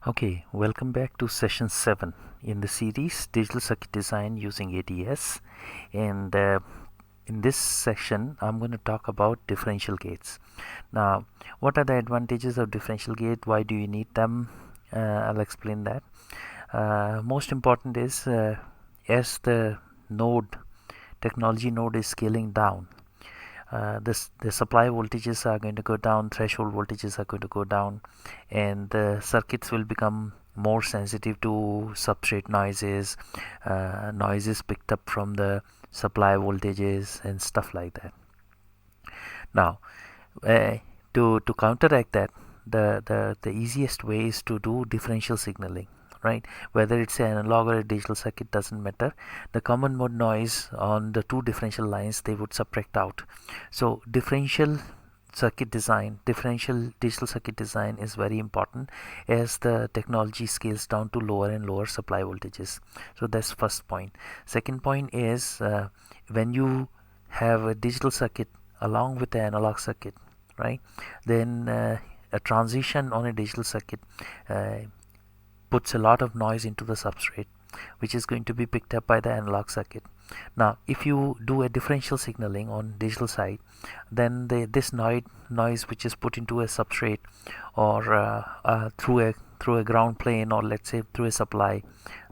Okay, welcome back to session 7 in the series Digital Circuit Design using ADS. And in this session, I'm going to talk about differential gates. Now, what are the advantages of differential gate? Why do you need them? I'll explain that. Most important is as the technology node is scaling down, the supply voltages are going to go down, threshold voltages are going to go down, and the circuits will become more sensitive to substrate noises, noises picked up from the supply voltages and stuff like that. Now, to counteract that, the easiest way is to do differential signaling, right? Whether it's an analog or a digital circuit doesn't matter. The common mode noise on the two differential lines, they would subtract out. So differential digital circuit design is very important as the technology scales down to lower and lower supply voltages. So that's first point. Second point is when you have a digital circuit along with the analog circuit, right, then a transition on a digital circuit puts a lot of noise into the substrate, which is going to be picked up by the analog circuit. Now, if you do a differential signaling on digital side, then this noise which is put into a substrate or through a ground plane, or let's say through a supply,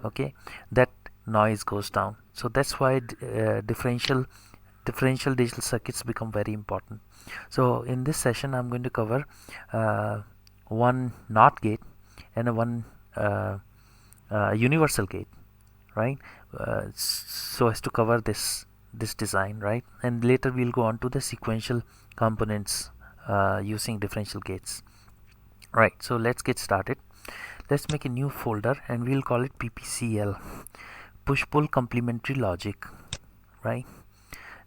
okay, that noise goes down. So that's why differential digital circuits become very important. So in this session, I'm going to cover one NOT gate and one universal gate, right? So as to cover this design, right? And later we'll go on to the sequential components using differential gates, right? So let's get started. Let's make a new folder and we'll call it PPCL, push-pull complementary logic, right?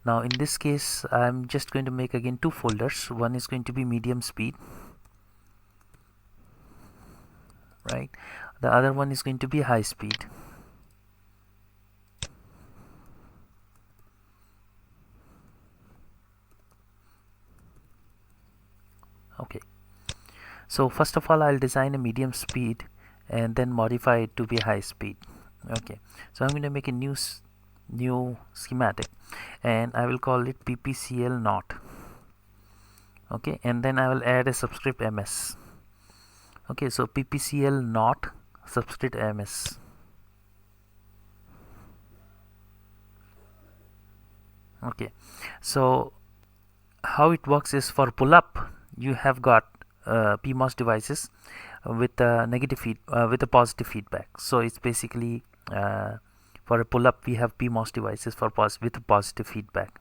Now in this case, I'm just going to make again two folders. One is going to be medium speed, right? The other one is going to be high speed. Okay, so first of all, I'll design a medium speed and then modify it to be high speed. Okay, so I'm going to make a new schematic and I will call it PPCL NOT. Okay, and then I will add a subscript MS. Okay, so PPCL NOT subscript MS. Okay, so how it works is, for pull up you have got PMOS devices with a with a positive feedback. So it's basically for a pull up we have PMOS devices with a positive feedback,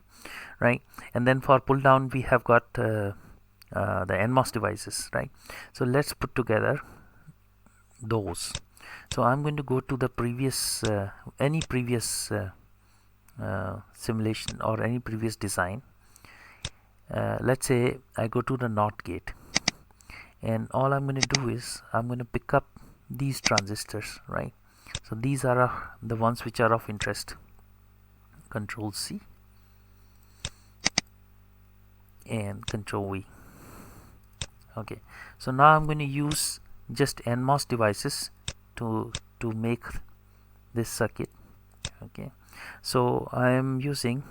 right? And then for pull down we have got the NMOS devices, right? So let's put together those. So I'm going to go to the previous any previous simulation or any previous design. Let's say I go to the NOT gate, and all I'm going to do is I'm going to pick up these transistors, right? So these are the ones which are of interest. Control C and Control V. Okay, so now I'm going to use just NMOS devices to make this circuit. Okay, so I am using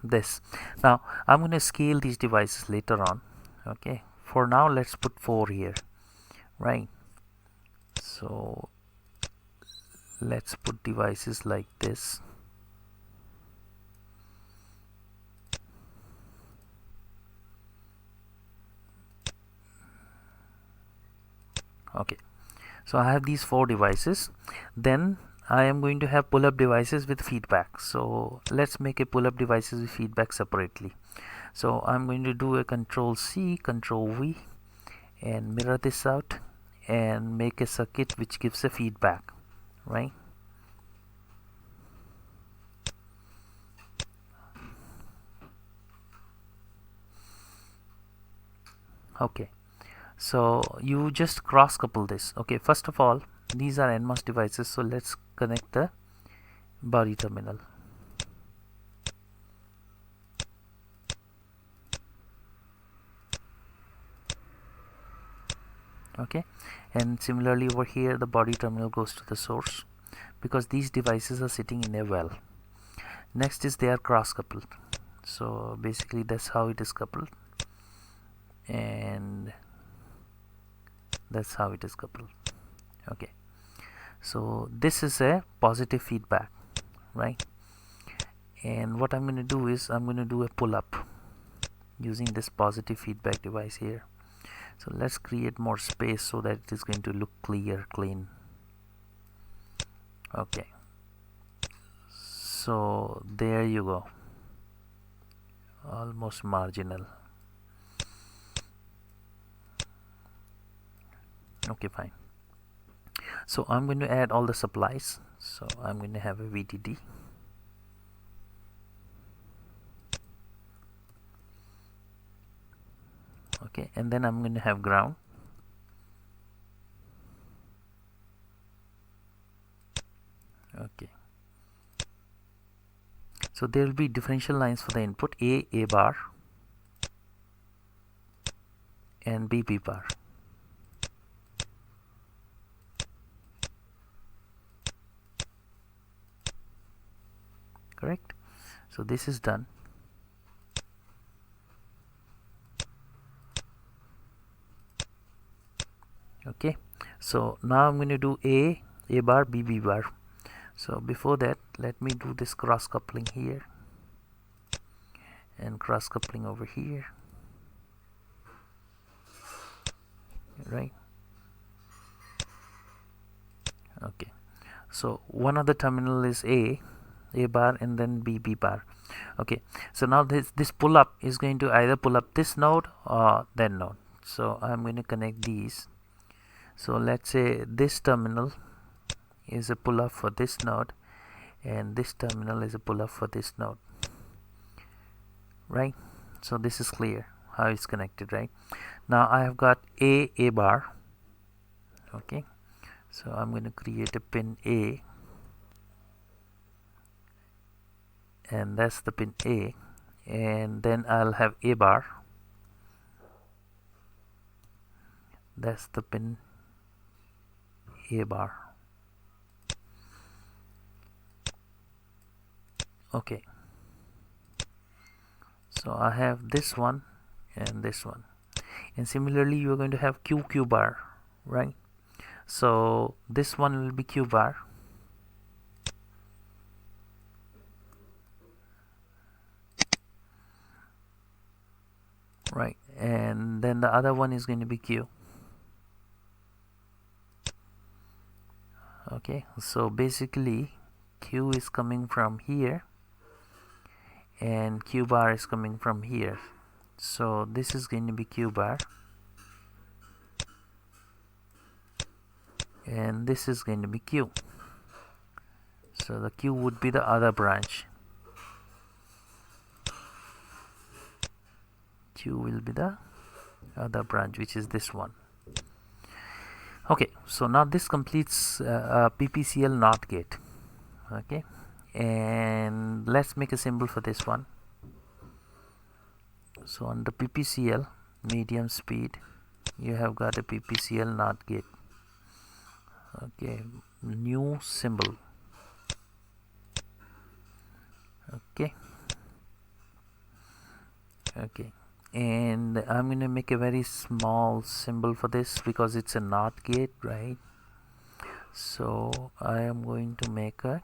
this. Now I'm going to scale these devices later on. Okay, for now let's put 4 here, right? So let's put devices like this. Okay, so I have these 4 devices. Then I am going to have pull-up devices with feedback. So let's make a pull-up devices with feedback separately. So I'm going to do a Control C, Control V, and mirror this out and make a circuit which gives a feedback, right? Okay, so you just cross couple this. Okay, first of all, these are NMOS devices, so let's connect the body terminal. Okay, and similarly over here the body terminal goes to the source, because these devices are sitting in a well. Next is they are cross coupled, so basically that's how it is coupled, and that's how it is coupled. Okay, so this is a positive feedback, right? And what I'm going to do is I'm going to do a pull up using this positive feedback device here. So let's create more space so that it is going to look clean. Okay, so there you go, almost marginal. Okay, fine. So I'm going to add all the supplies. So I'm going to have a VDD. Okay, and then I'm going to have ground. Okay, so there will be differential lines for the input A bar and B bar. Correct? So this is done. Okay, so now I'm going to do A bar, B bar. So before that, let me do this cross coupling here and cross coupling over here, right? Okay, so one of the terminal is A bar and then B bar. Okay, so now this pull up is going to either pull up this node or that node. So I'm going to connect these. So let's say this terminal is a pull up for this node and this terminal is a pull up for this node, right? So this is clear how it's connected, right? Now I have got A bar. Okay, so I'm going to create a pin A, and that's the pin A, and then I'll have A bar, that's the pin A bar. Okay, so I have this one and this one, and similarly you are going to have Q bar, right? So this one will be Q bar, right, and then the other one is going to be Q. Okay, so basically Q is coming from here and Q bar is coming from here, so this is going to be Q bar and this is going to be Q. So the Q would be the other branch, Q will be the other branch, which is this one. Okay, so now this completes a PPCL NOT gate. Okay, and let's make a symbol for this one. So on the PPCL medium speed, you have got a PPCL NOT gate. Okay, new symbol. Okay, and I'm going to make a very small symbol for this because it's a NOT gate, right? So I am going to make a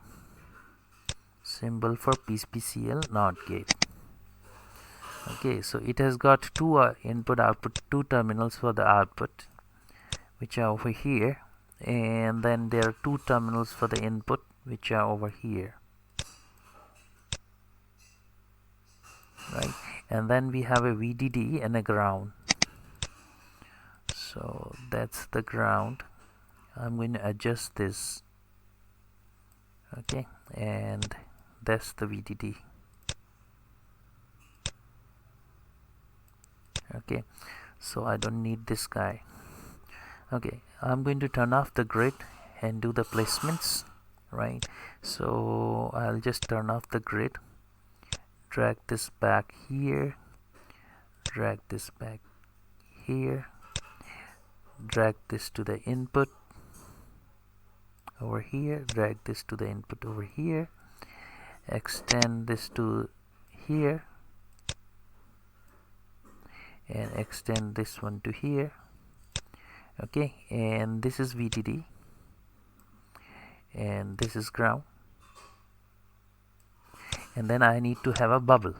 symbol for PPCL NOT gate. Okay, so it has got two input output, two terminals for the output, which are over here, and then there are two terminals for the input, which are over here, right? And then we have a VDD and a ground. So that's the ground. I'm going to adjust this. Okay, and that's the VDD. Okay, so I don't need this guy. Okay, I'm going to turn off the grid and do the placements, right? So I'll just turn off the grid, drag this back here, drag this back here, drag this to the input over here, drag this to the input over here, extend this to here, and extend this one to here. Okay, and this is VDD, and this is ground, and then I need to have a bubble.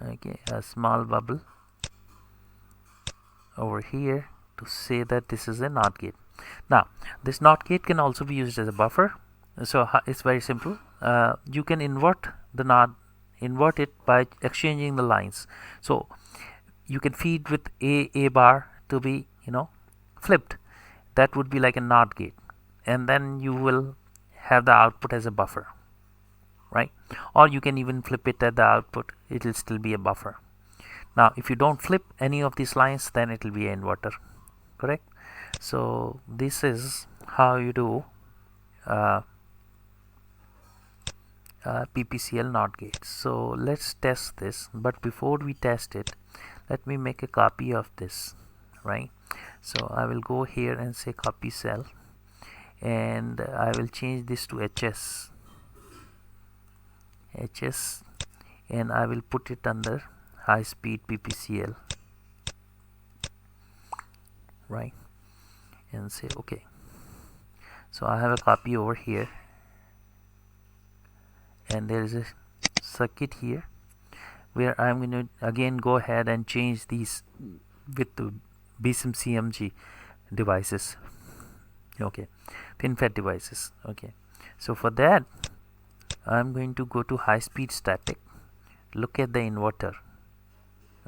Okay, a small bubble over here to say that this is a NOT gate. Now this NOT gate can also be used as a buffer, so it's very simple. You can invert the NOT, invert it by exchanging the lines. So you can feed with a bar to be flipped. That would be like a NOT gate, and then you will have the output as a buffer, right? Or you can even flip it at the output, it will still be a buffer. Now if you don't flip any of these lines, then it will be an inverter, correct? So this is how you do PPCL NOT gates. So let's test this, but before we test it, let me make a copy of this, right? So I will go here and say copy cell, and I will change this to HS, and I will put it under high speed PPCL, right, and say okay. So I have a copy over here, and there is a circuit here where I'm going to again go ahead and change these with the BSIM CMG devices, okay, FinFET devices. Okay, so for that I'm going to go to high speed static, look at the inverter.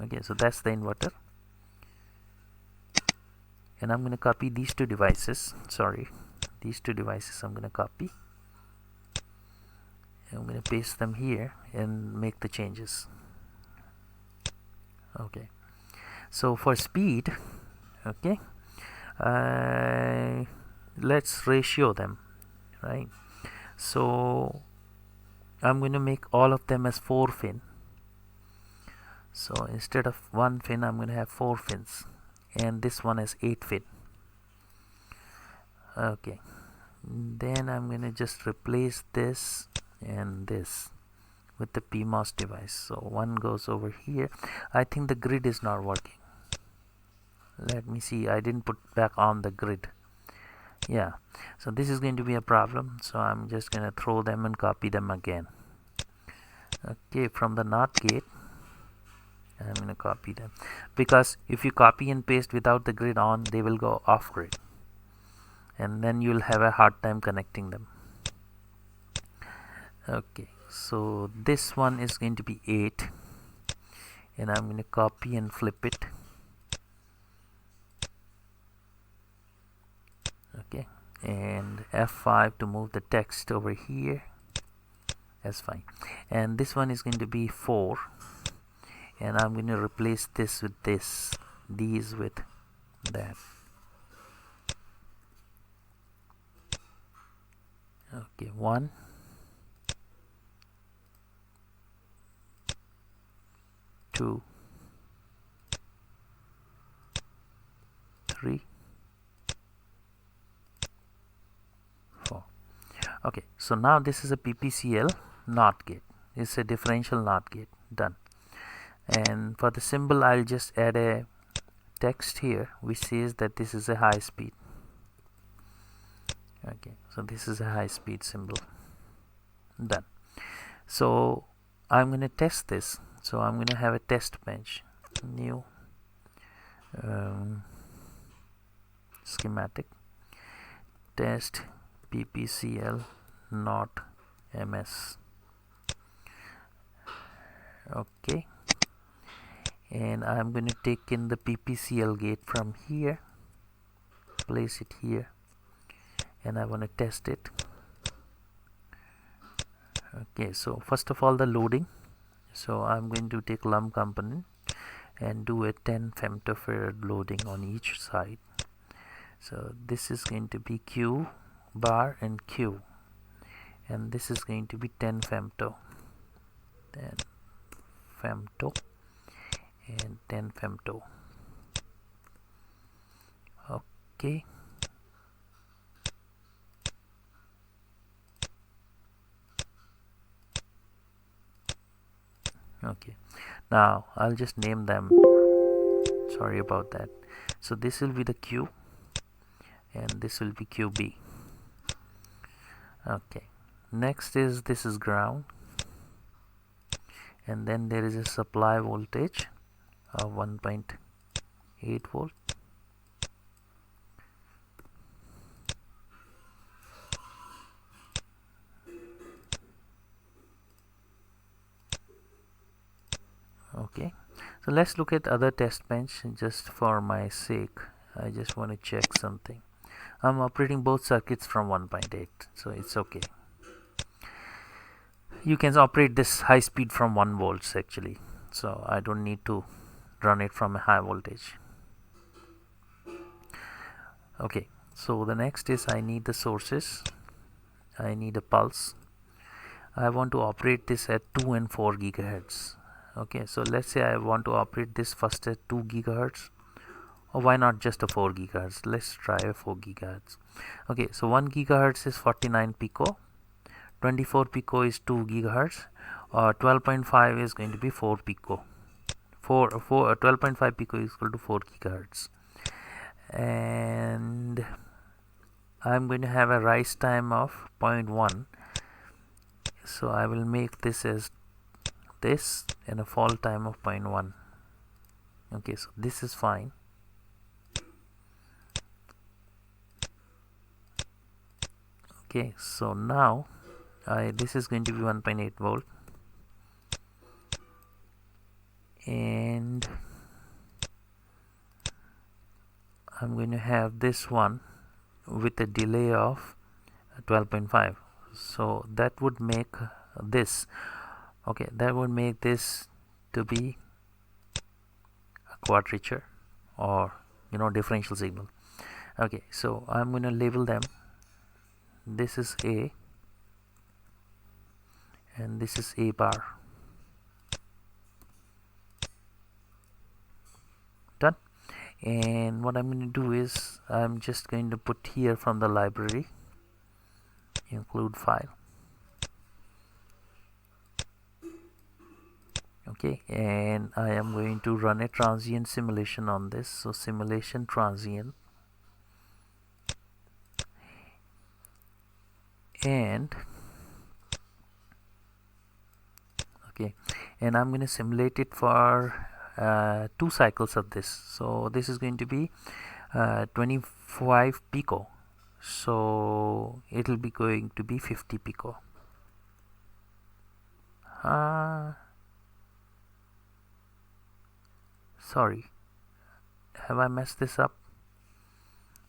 Okay, so that's the inverter, and I'm going to copy these two devices. These two devices I'm going to copy, and I'm going to paste them here and make the changes. Okay, so for speed, okay, let's ratio them, right? So I'm going to make all of them as 4 fin. So instead of 1 fin, I'm going to have 4 fins, and this one is 8 fin. Okay, then I'm going to just replace this and this with the PMOS device. So one goes over here. I think the grid is not working. Let me see, I didn't put back on the grid. Yeah, so this is going to be a problem, so I'm just going to throw them and copy them again. Okay, from the NOT gate I'm going to copy them, because if you copy and paste without the grid on, they will go off grid, and then you'll have a hard time connecting them. Okay, so this one is going to be 8, and I'm going to copy and flip it. Okay, and F5 to move the text over here. That's fine. And this one is going to be 4, and I'm going to replace this with this, these with that. Okay, 1, 2, 3, 4. Okay, so now this is a PPCL NOT gate. It's a differential NOT gate. Done. And for the symbol, I'll just add a text here which says that this is a high speed. Okay, so this is a high speed symbol. Done. So I'm going to test this. So I'm going to have a test bench, new schematic, test PPCL not MS. Okay, and I'm going to take in the PPCL gate from here, place it here, and I want to test it. Okay, so first of all, the loading. So I'm going to take lump component and do a 10 femtofarad loading on each side. So this is going to be Q bar and Q, and this is going to be 10 femto, 10 femto and 10 femto. Okay. Okay, now I'll just name them. Sorry about that. So this will be the Q and this will be QB. Okay, next is this is ground, and then there is a supply voltage of 1.8 volt. Okay, so let's look at other test bench just for my sake. I just want to check something. I'm operating both circuits from 1.8, so it's okay. You can operate this high speed from 1 volts actually, so I don't need to run it from a high voltage. Okay, so the next is I need the sources. I need a pulse. I want to operate this at 2 and 4 gigahertz. Okay, so let's say I want to operate this first at 2 gigahertz, or why not just a 4 gigahertz. Let's try a 4 gigahertz. Okay, so 1 gigahertz is 49 pico, 24 pico is 2 gigahertz, 12.5 is going to be 4 pico. 12.5 pico is equal to 4 gigahertz, and I'm going to have a rise time of 0.1, so I will make this as this and a fall time of 0.1. Okay, so this is fine. Okay, so now this is going to be 1.8 volt, and I'm going to have this one with a delay of 12.5, so that would make this, okay, that would make this to be a quadrature, or differential signal. Okay, so I'm going to label them. This is A and this is A bar. Done. And what I'm going to do is I'm just going to put here from the library include file. Okay, and I am going to run a transient simulation on this. So simulation transient, and okay, and I'm going to simulate it for 2 cycles of this. So this is going to be 25 pico, so it will be going to be 50 pico. Sorry, have I messed this up?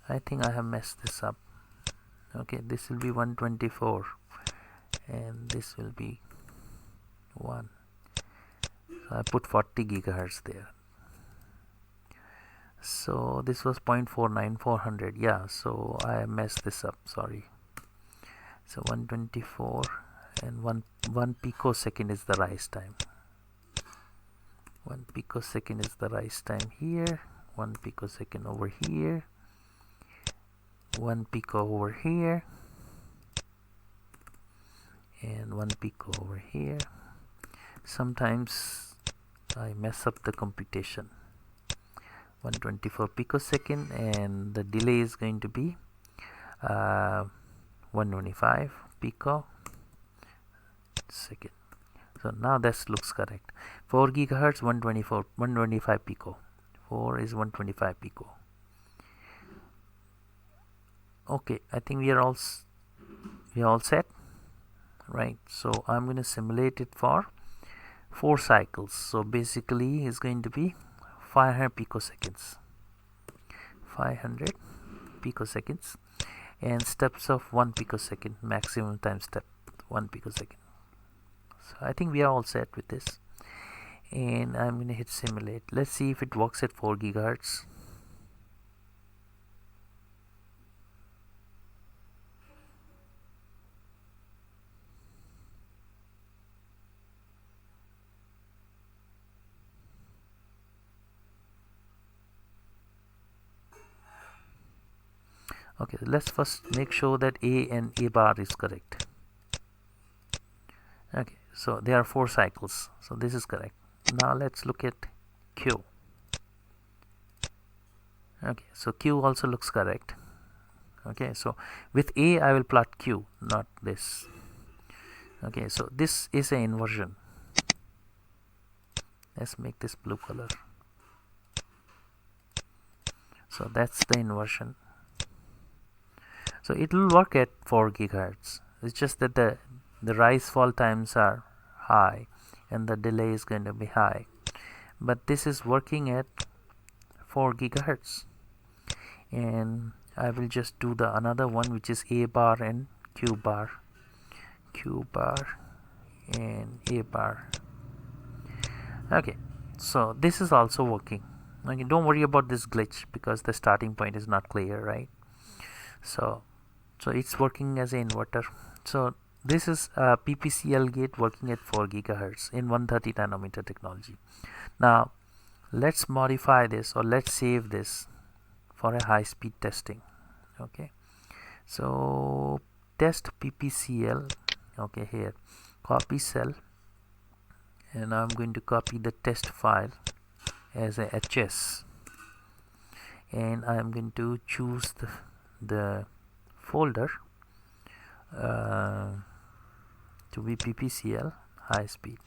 I think I have messed this up. Okay, this will be 124 and this will be 1, so I put 40 gigahertz there. So this was 0.49400. Yeah, so I messed this up, sorry. So 124 and 1 picosecond is the rise time. 1 picosecond is the rise time here, 1 picosecond over here, 1 pico over here, and 1 pico over here. Sometimes I mess up the computation. 124 picosecond, and the delay is going to be 125 pico second. So now this looks correct. 4 gigahertz, 125 pico. 4 is 125 pico. Okay, I think we are all set, right? So I'm going to simulate it for 4 cycles. So basically it's going to be 500 picoseconds. 500 picoseconds, and steps of 1 picosecond, maximum time step 1 picosecond. So I think we are all set with this, and I'm going to hit simulate. Let's see if it works at 4 gigahertz. Okay, let's first make sure that A and A bar is correct. Okay, so there are 4 cycles, so this is correct. Now let's look at Q. Okay, so Q also looks correct. Okay, so with A I will plot Q, not this. Okay, so this is an inversion. Let's make this blue color. So that's the inversion. So it will work at 4 gigahertz. It's just that the rise fall times are high and the delay is going to be high, but this is working at 4 gigahertz. And I will just do the another one, which is A bar and Q bar, Q bar and A bar. Okay, so this is also working. Okay, don't worry about this glitch because the starting point is not clear, right? So it's working as an inverter. So this is a PPCL gate working at 4 gigahertz in 130 nanometer technology. Now let's modify this, or let's save this for a high speed testing. Okay, so test PPCL. Okay, here copy cell, and I'm going to copy the test file as a HS, and I'm going to choose the folder to be PPCL high speed.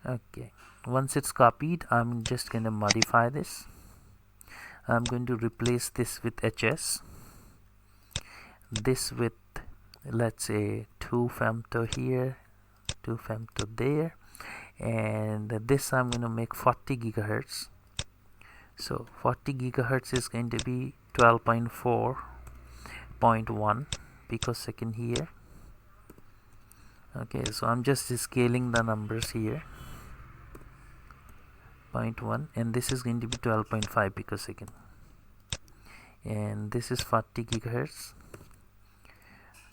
Okay, once it's copied, I'm just going to modify this. I'm going to replace this with HS, this with, let's say, 2 femto here, 2 femto there, and this I'm going to make 40 gigahertz. So 40 gigahertz is going to be 12.4.1 picosecond here. Okay, so I'm just scaling the numbers here, 0.1, and this is going to be 12.5 picosecond, and this is 40 gigahertz.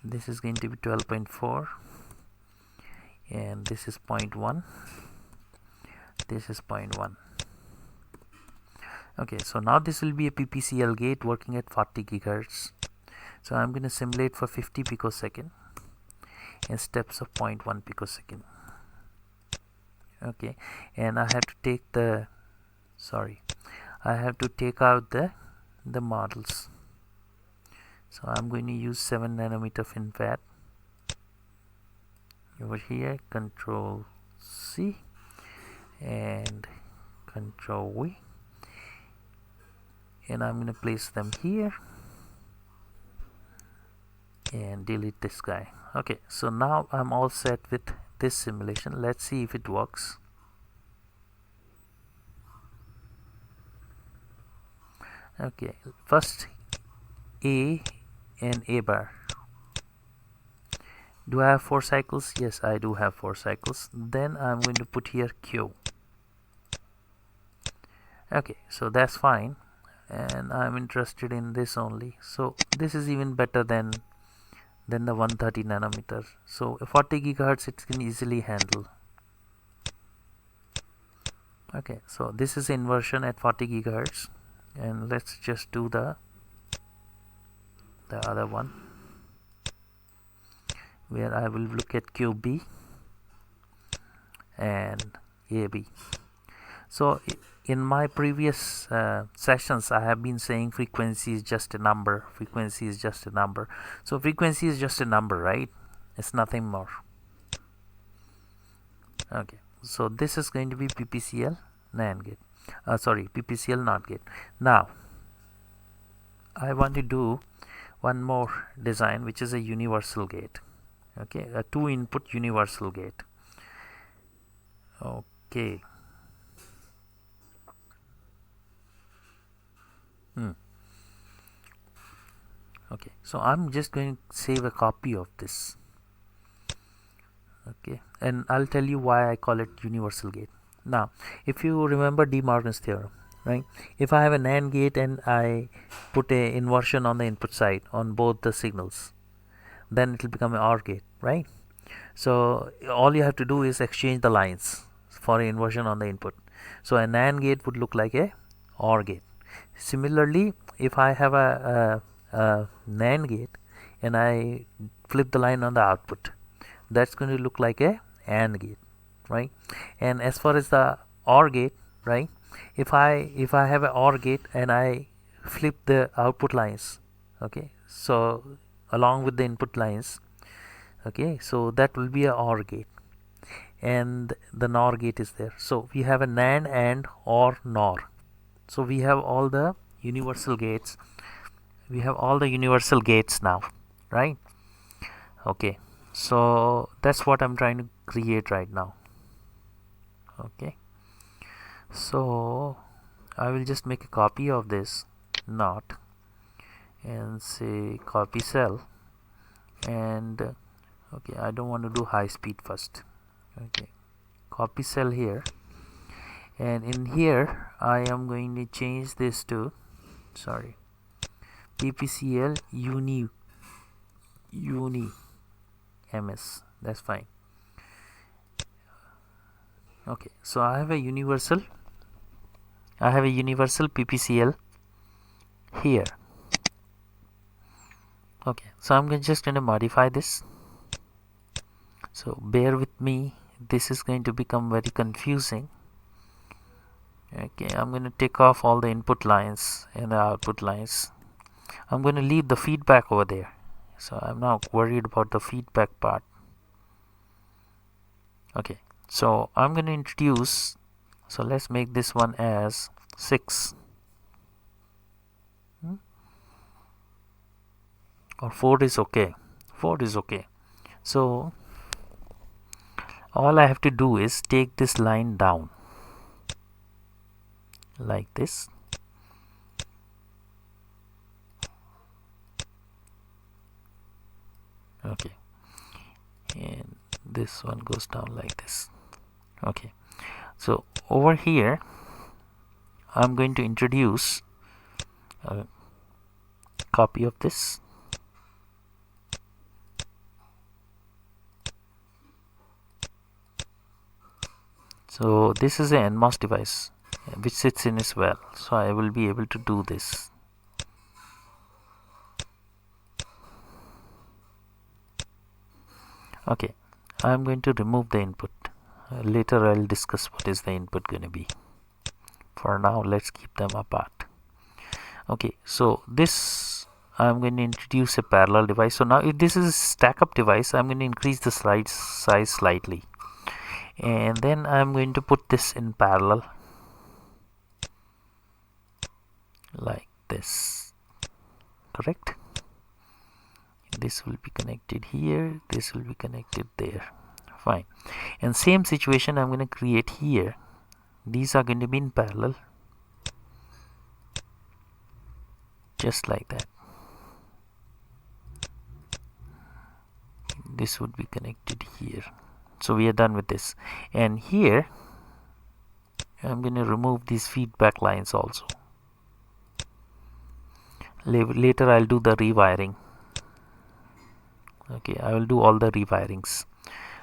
This is going to be 12.4, and this is 0.1, this is 0.1. Okay, so now this will be a PPCL gate working at 40 gigahertz. So I'm going to simulate for 50 picosecond in steps of 0.1 picosecond. Okay, and I have to take I have to take out the models. So I'm going to use 7 nanometer FinFET over here, Control C and Control V, and I'm going to place them here and delete this guy. Okay, so now I'm all set with this simulation. Let's see if it works. Okay, first A and A bar. Do I have 4 cycles? Yes, I do have 4 cycles. Then I'm going to put here Q. Okay, so that's fine, and I'm interested in this only. So this is even better than the 130 nanometer. So 40 gigahertz it can easily handle. Okay, so this is inversion at 40 gigahertz, and let's just do the other one, where I will look at QB and AB. So in my previous sessions I have been saying frequency is just a number, frequency is just a number. So frequency is just a number, right? It's nothing more. Okay, so this is going to be PPCL NAND gate, PPCL NOT gate. Now I want to do one more design, which is a universal gate. Okay, a 2 input universal gate. Okay. Okay, so I'm just going to save a copy of this. Okay, and I'll tell you why I call it universal gate. Now if you remember De Morgan's theorem, right? If I have a NAND gate and I put a inversion on the input side on both the signals, then it will become an OR gate, right? So all you have to do is exchange the lines for an inversion on the input. So a NAND gate would look like a OR gate. Similarly, if I have a NAND gate and I flip the line on the output, that's going to look like a AND gate, right? And as far as the OR gate, right, if I have an OR gate and I flip the output lines, okay, so along with the input lines, okay, so that will be a OR gate, and the NOR gate is there. So we have a NAND and OR NOR. So we have all the universal gates. We have all the universal gates now, right? Okay, so that's what I'm trying to create right now. Okay, so I will just make a copy of this NOT and say copy cell, and okay, I don't want to do high speed first. Okay, copy cell here, and in here I am going to change this to, sorry, PPCL uni ms. That's fine. Okay, so I have a universal PPCL here. Okay, so I'm just going to modify this, so bear with me, this is going to become very confusing. Okay, I'm going to take off all the input lines and the output lines. I'm going to leave the feedback over there, so I'm not worried about the feedback part. Okay, so I'm going to introduce, so let's make this one as 6 or 4 is okay. 4 is okay. So all I have to do is take this line down like this. Okay, and this one goes down like this. Okay, so over here I'm going to introduce a copy of this. So this is an NMOS device which sits in as well, so I will be able to do this. Okay, I'm going to remove the input. Later I'll discuss what is the input going to be. For now, let's keep them apart. Okay, so this I'm going to introduce a parallel device. So now if this is a stack up device, I'm going to increase the slide size slightly, and then I'm going to put this in parallel like this. Correct? This will be connected here, this will be connected there. Fine. And same situation I'm going to create here. These are going to be in parallel, just like that. This would be connected here. So we are done with this. And here I'm going to remove these feedback lines also. Later I'll do the rewiring. Okay, I will do all the rewirings.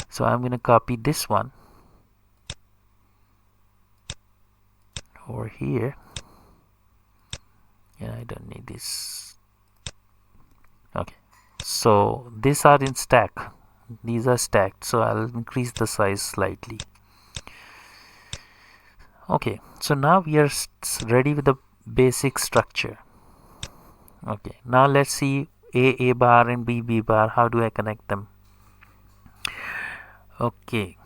So I'm going to copy this one over here, and I don't need this. Okay, so these are in stack, these are stacked, so I'll increase the size slightly. Okay, so now we are ready with the basic structure. Okay, now let's see A bar and B bar. How do I connect them? Okay,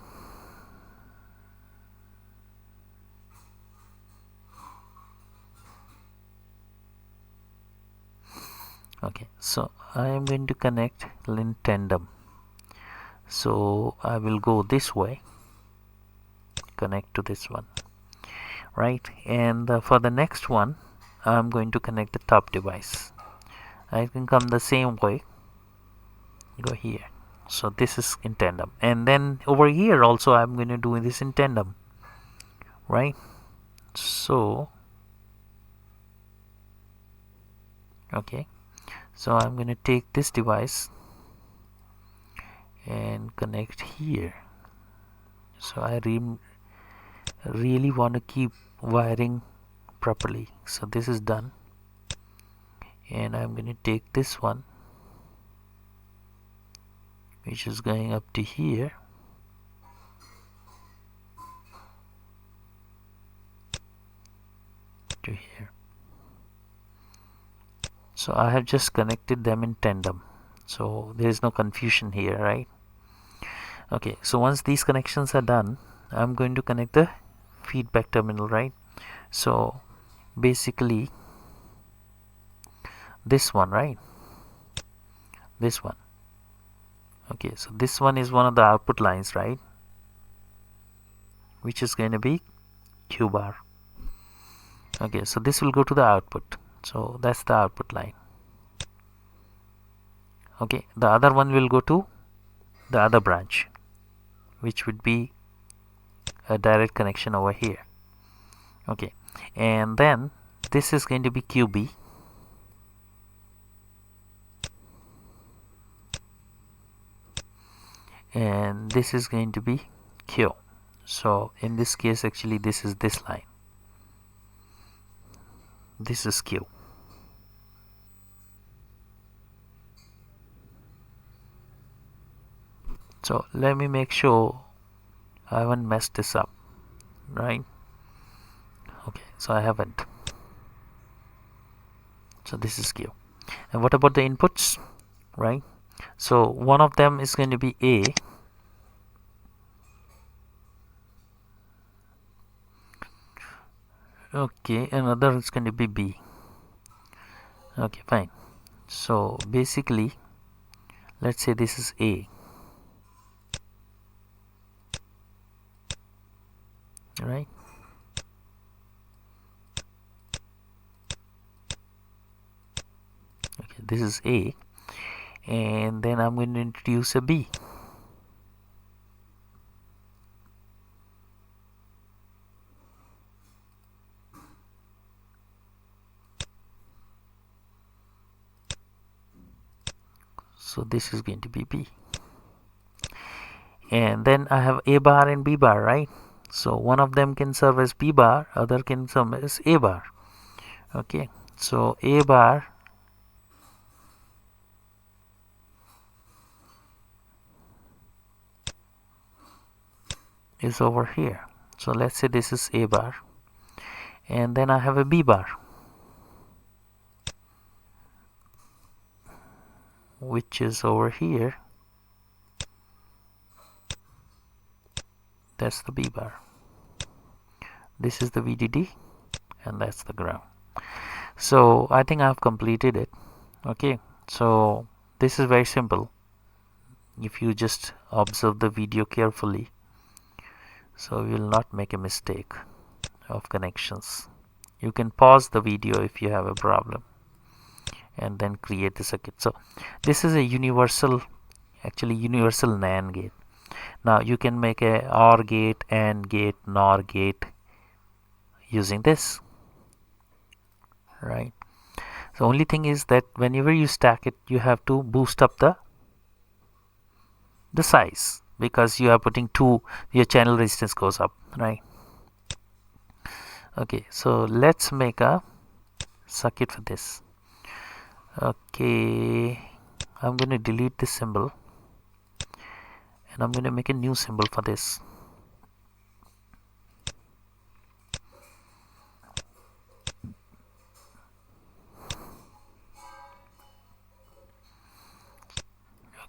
okay, so I am going to connect in tandem. So I will go this way, connect to this one, right? And for the next one I'm going to connect the top device. I can come the same way, go here. So this is in tandem, and then over here also I'm going to do this in tandem, right? So okay, so I'm going to take this device and connect here. So I really want to keep wiring properly. So this is done, and I'm going to take this one, which is going up to here, to here. So I have just connected them in tandem, so there is no confusion here, right? Okay, so once these connections are done, I'm going to connect the feedback terminal, right? So basically this one, right? This one. Okay, so this one is one of the output lines, right? Which is going to be Q bar. Okay, so this will go to the output, so that's the output line. Okay, the other one will go to the other branch, which would be a direct connection over here. Okay, and then this is going to be QB, and this is going to be Q. So in this case, actually this is this line, this is Q. So let me make sure I haven't messed this up, right? Okay, so I haven't. So this is Q. And what about the inputs, right? So one of them is going to be A, okay, another is going to be B. Okay, fine. So basically, let's say this is A, right? Okay, this is A, and then I'm going to introduce a B. So this is going to be B. And then I have A bar and B bar, right? So one of them can serve as B bar, other can serve as A bar. Okay, so A bar is over here. So let's say this is A bar, and then I have a B bar, which is over here. That's the B bar. This is the VDD, and that's the ground. So I think I've completed it. Okay, so this is very simple if you just observe the video carefully, so you will not make a mistake of connections. You can pause the video if you have a problem and then create the circuit. So this is a universal, actually universal NAND gate. Now you can make a OR gate, AND gate, NOR gate using this, right? The only thing is that whenever you stack it, you have to boost up the size, because you are putting two, your channel resistance goes up, right? Okay, so let's make a circuit for this. Okay, I'm going to delete this symbol, and I'm going to make a new symbol for this.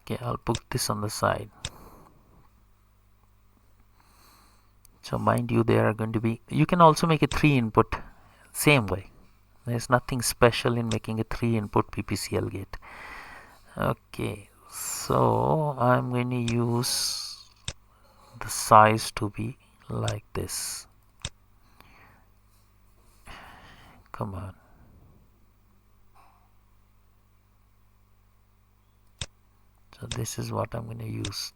Okay, I'll put this on the side. So mind you, there are going to be, you can also make a 3 input same way. There's nothing special in making a 3 input PPCL gate. Okay, so I'm going to use the size to be like this. Come on. So this is what I'm going to use.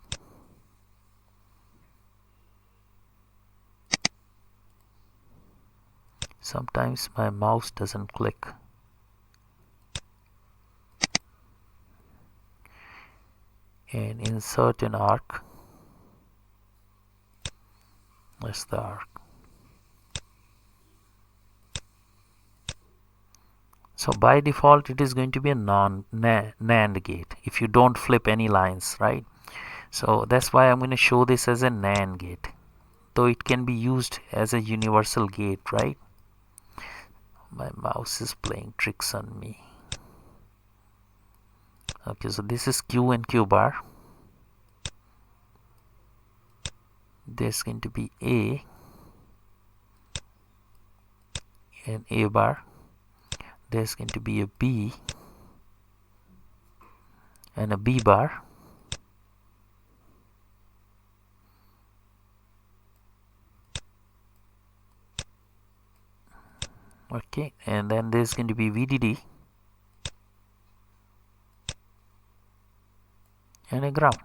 Sometimes my mouse doesn't click. And insert an arc. That's the arc. So by default it is going to be a NAND gate if you don't flip any lines, right? So that's why I'm going to show this as a NAND gate, though it can be used as a universal gate, right? My mouse is playing tricks on me. Okay, so this is Q and Q bar. There's going to be A and A bar. There's going to be a B and a B bar. Okay, and then there's going to be VDD and a ground.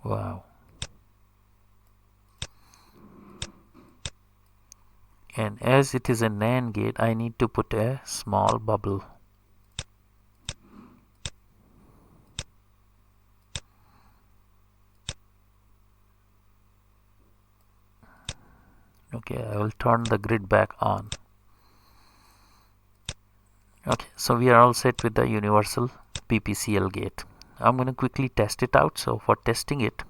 Wow. And as it is a NAND gate, I need to put a small bubble. Okay, I will turn the grid back on. Okay, so we are all set with the universal PPCL gate. I'm going to quickly test it out. So for testing it,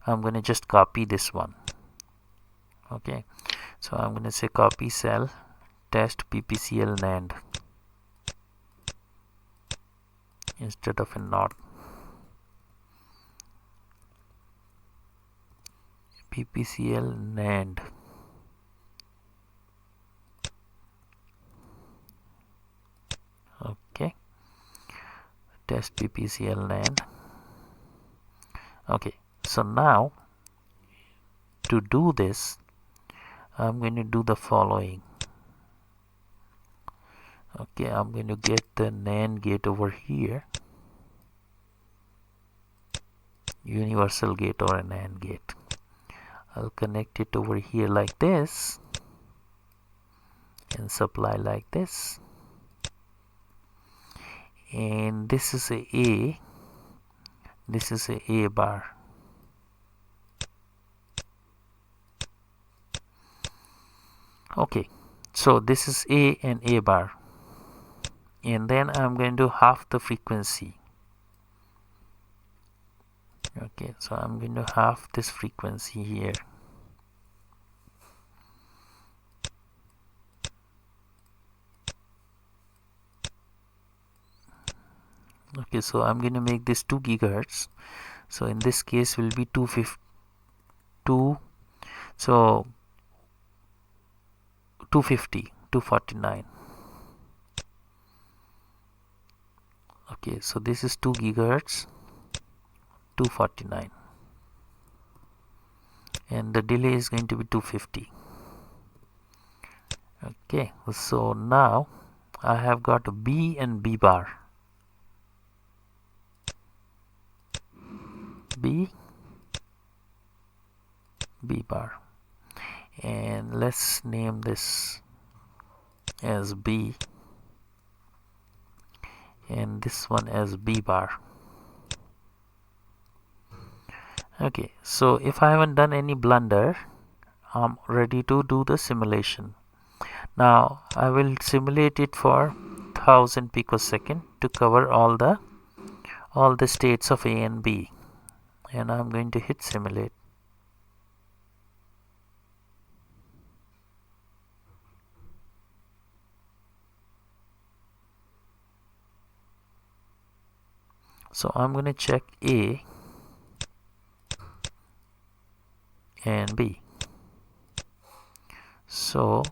I'm going to just copy this one. Okay, so I'm going to say copy cell test PPCL NAND instead of a NOT. PPCL NAND. Okay, test PPCL NAND. Okay, so now to do this, I'm going to do the following. Okay, I'm going to get the NAND gate over here, universal gate or a NAND gate. I'll connect it over here like this and supply like this, and this is a this is a bar. Okay, so this is A and A bar, and then I'm going to half the frequency. Okay, so I'm going to half this frequency here. Okay, so I'm going to make this 2 gigahertz. So in this case will be 252, so 250, 249. Okay, so this is 2 gigahertz, 249, and the delay is going to be 250. Okay, so now I have got B and B bar. B bar, and let's name this as B and this one as B bar. Okay, so if I haven't done any blunder, I'm ready to do the simulation. Now I will simulate it for 1000 picosecond to cover all the states of A and B, and I'm going to hit simulate. So I'm going to check A and B. So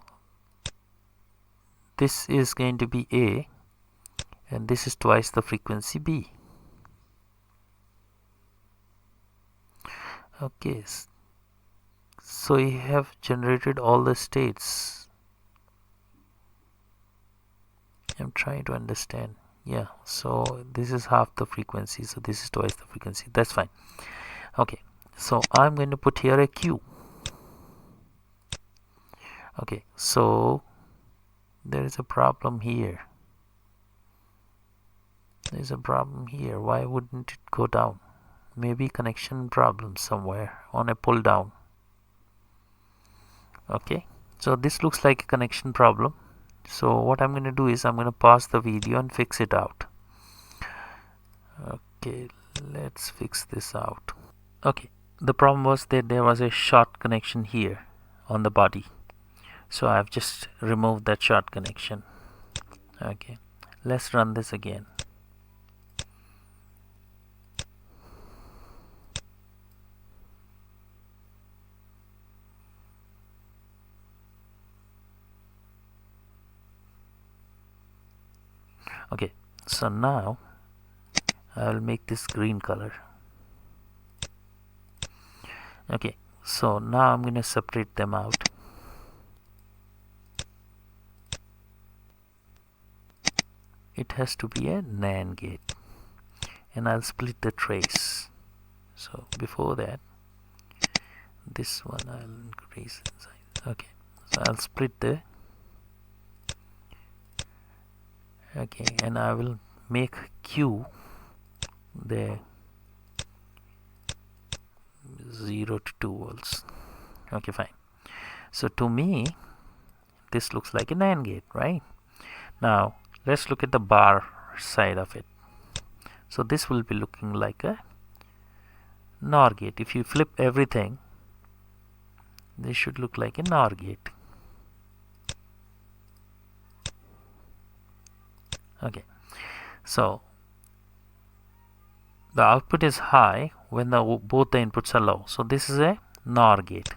this is going to be A, and this is twice the frequency B. Okay, so you have generated all the states. I'm trying to understand. Yeah, so this is half the frequency, so this is twice the frequency. That's fine. Okay, so I'm going to put here a Q. Okay, so there is a problem here. There's a problem here. Why wouldn't it go down? Maybe connection problem somewhere on a pull down. Okay, So this looks like a connection problem. So what I'm going to do is I'm going to pause the video and fix it out. Okay, let's fix this out. Okay, the problem was that there was a short connection here on the body, so I've just removed that short connection. Okay, let's run this again. Okay, so now I'll make this green color. Okay, so now I'm going to separate them out. It has to be a NAND gate, and I'll split the trace. So before that, this one I'll increase in size. Okay, so I'll split the, okay, and I will make Q the 0 to 2 volts. Okay, fine. So to me this looks like a NAND gate, right? Now let's look at the bar side of it. So this will be looking like a NOR gate. If you flip everything, this should look like a NOR gate. Okay, so the output is high when both the inputs are low. So this is a NOR gate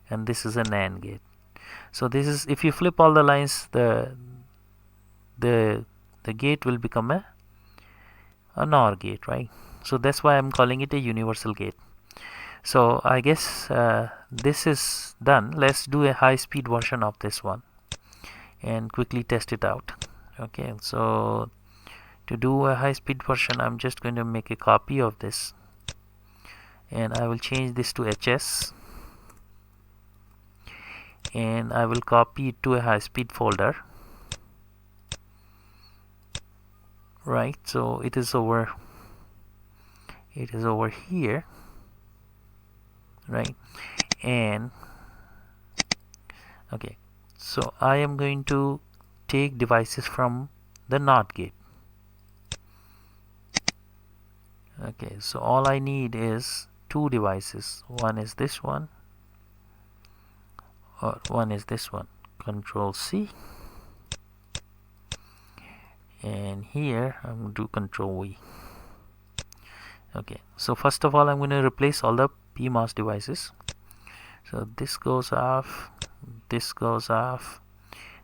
and this is a NAND gate. So this is, if you flip all the lines, the gate will become a NOR gate, right? So that's why I'm calling it a universal gate. So I guess this is done. Let's do a high-speed version of this one and quickly test it out. Okay, so to do a high-speed version, I'm just going to make a copy of this and I will change this to HS, and I will copy it to a high-speed folder. Right, so it is over here, right? And okay, so I am going to take devices from the NOT gate. Okay, so all I need is two devices. One is this one, or one is this one. Control C, and here I'm going to do Control V. Okay, so first of all I'm going to replace all the PMOS devices. So this goes off, this goes off,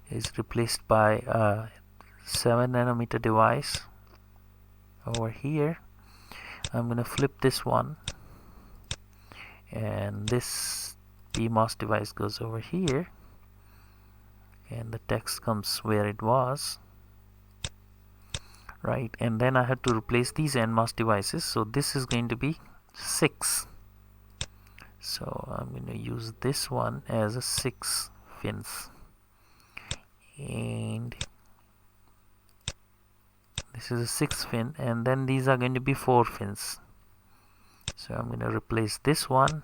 is replaced by a 7 nanometer device over here. I'm going to flip this one, and this PMOS device goes over here, and the text comes where it was, right? And then I had to replace these NMOS devices, so this is going to be 6. So I'm going to use this one as a 6 fins, and this is a 6 fin, and then these are going to be 4 fins. So I'm going to replace this one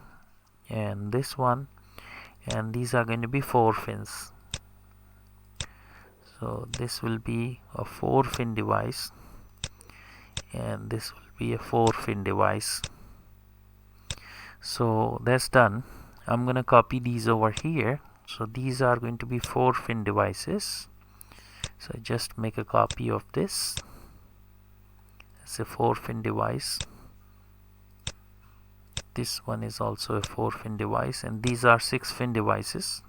and this one, and these are going to be 4 fins. So this will be a 4 fin device, and this will be a 4 fin device. So that's done. I'm going to copy these over here. So these are going to be 4 fin devices. So just make a copy of this. It's a 4 fin device. This one is also a 4 fin device, and these are 6 fin devices.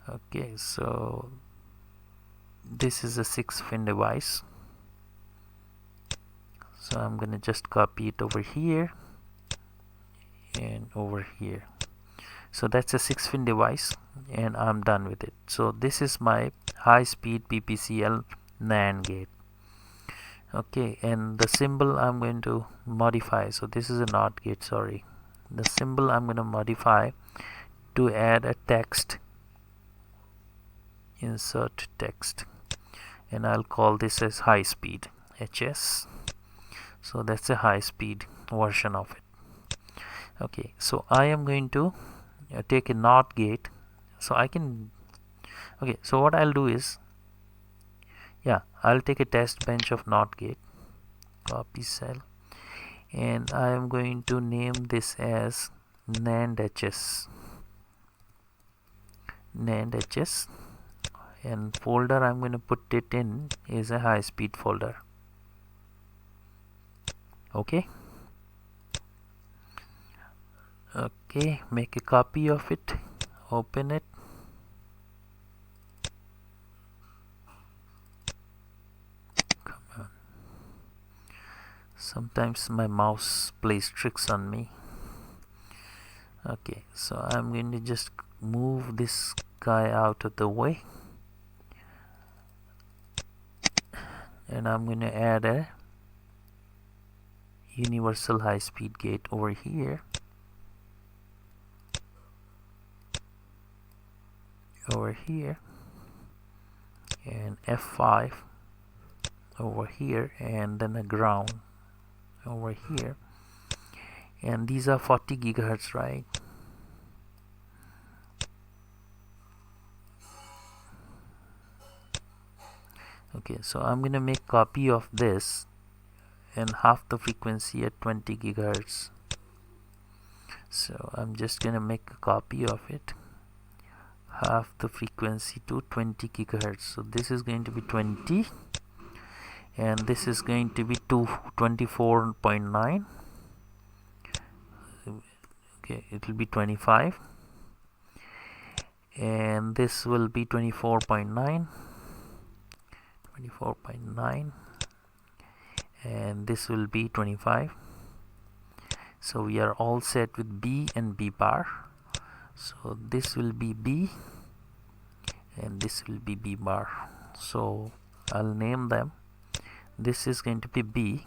Okay, so this is a 6 fin device. So I'm gonna just copy it over here and over here. So that's a 6 fin device, and I'm done with it. So this is my high speed PPCL NAND gate. Okay, and the symbol I'm going to modify. So this is a NOT gate, sorry. The symbol I'm going to modify to add a text. Insert text, and I'll call this as high speed, HS. So that's a high speed version of it. Okay, so I am going to take a NOT gate, So I can, okay, so what I'll do is, yeah, I'll take a test bench of NOT gate, copy cell, and I am going to name this as NAND HS, and folder I'm going to put it in is a high speed folder. Okay, make a copy of it, open it, come on, sometimes my mouse plays tricks on me. Okay, so I'm going to just move this guy out of the way, and I'm going to add a universal high speed gate over here, and F5 over here, and then a ground over here, and these are 40 gigahertz, right? Okay, so I'm gonna make copy of this and half the frequency at 20 gigahertz. So I'm just gonna make a copy of it, half the frequency to 20 gigahertz. So this is going to be 20, and this is going to be 24.9. Okay, it will be 25, and this will be 24.9, and this will be 25. So we are all set with B and B bar. So this will be B and this will be B bar. So I'll name them. This is going to be B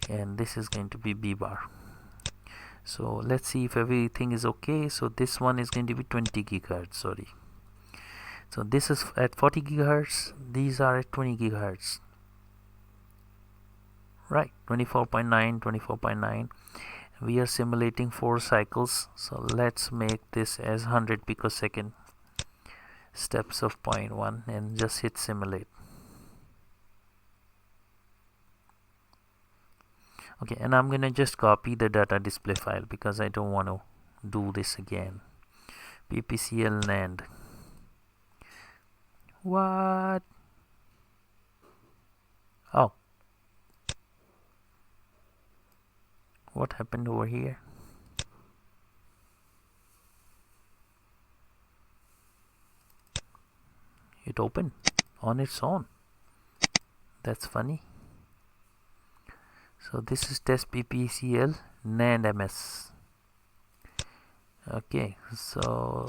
and this is going to be B bar. So let's see if everything is okay. So this one is going to be 20 gigahertz, sorry. So this is at 40 gigahertz, these are at 20 gigahertz, right? 24.9. We are simulating 4 cycles, so let's make this as 100 picosecond steps of 0.1 and just hit simulate. Okay, and I'm gonna just copy the data display file because I don't want to do this again. PPCL NAND. What? Oh, what happened over here? It opened on its own. That's funny. So this is test PPCL NAND MS. Okay, so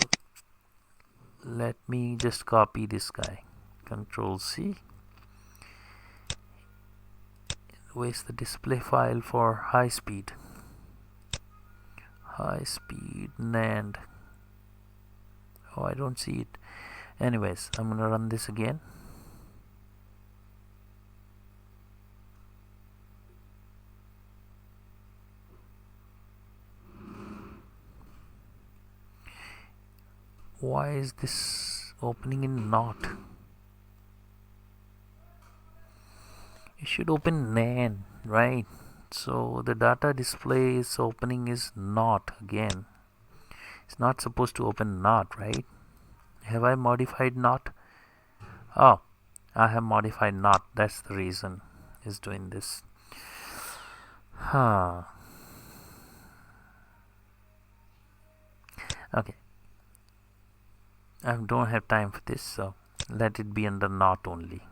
let me just copy this guy. Control C. Where's the display file for high speed NAND? Oh, I don't see it. Anyways, I'm gonna run this again. Why is this opening in NOT? It should open NAND, right? So the data display is opening is NOT again. It's not supposed to open NOT, right? Have I modified NOT? Oh, I have modified NOT. That's the reason it's doing this. Huh. Okay. I don't have time for this, so let it be under NOT only.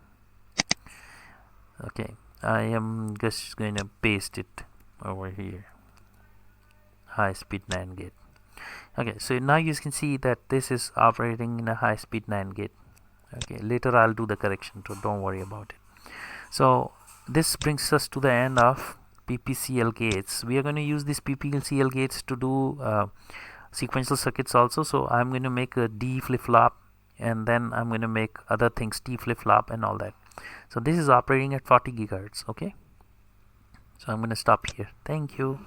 Okay, I am just going to paste it over here. High speed NAND gate. Okay, so now you can see that this is operating in a high speed NAND gate. Okay, later I'll do the correction, so don't worry about it. So this brings us to the end of PPCL gates. We are going to use these PPCL gates to do sequential circuits also. So I'm going to make a D flip-flop, and then I'm going to make other things, T flip-flop and all that. So this is operating at 40 gigahertz. Okay, so I'm going to stop here. Thank you.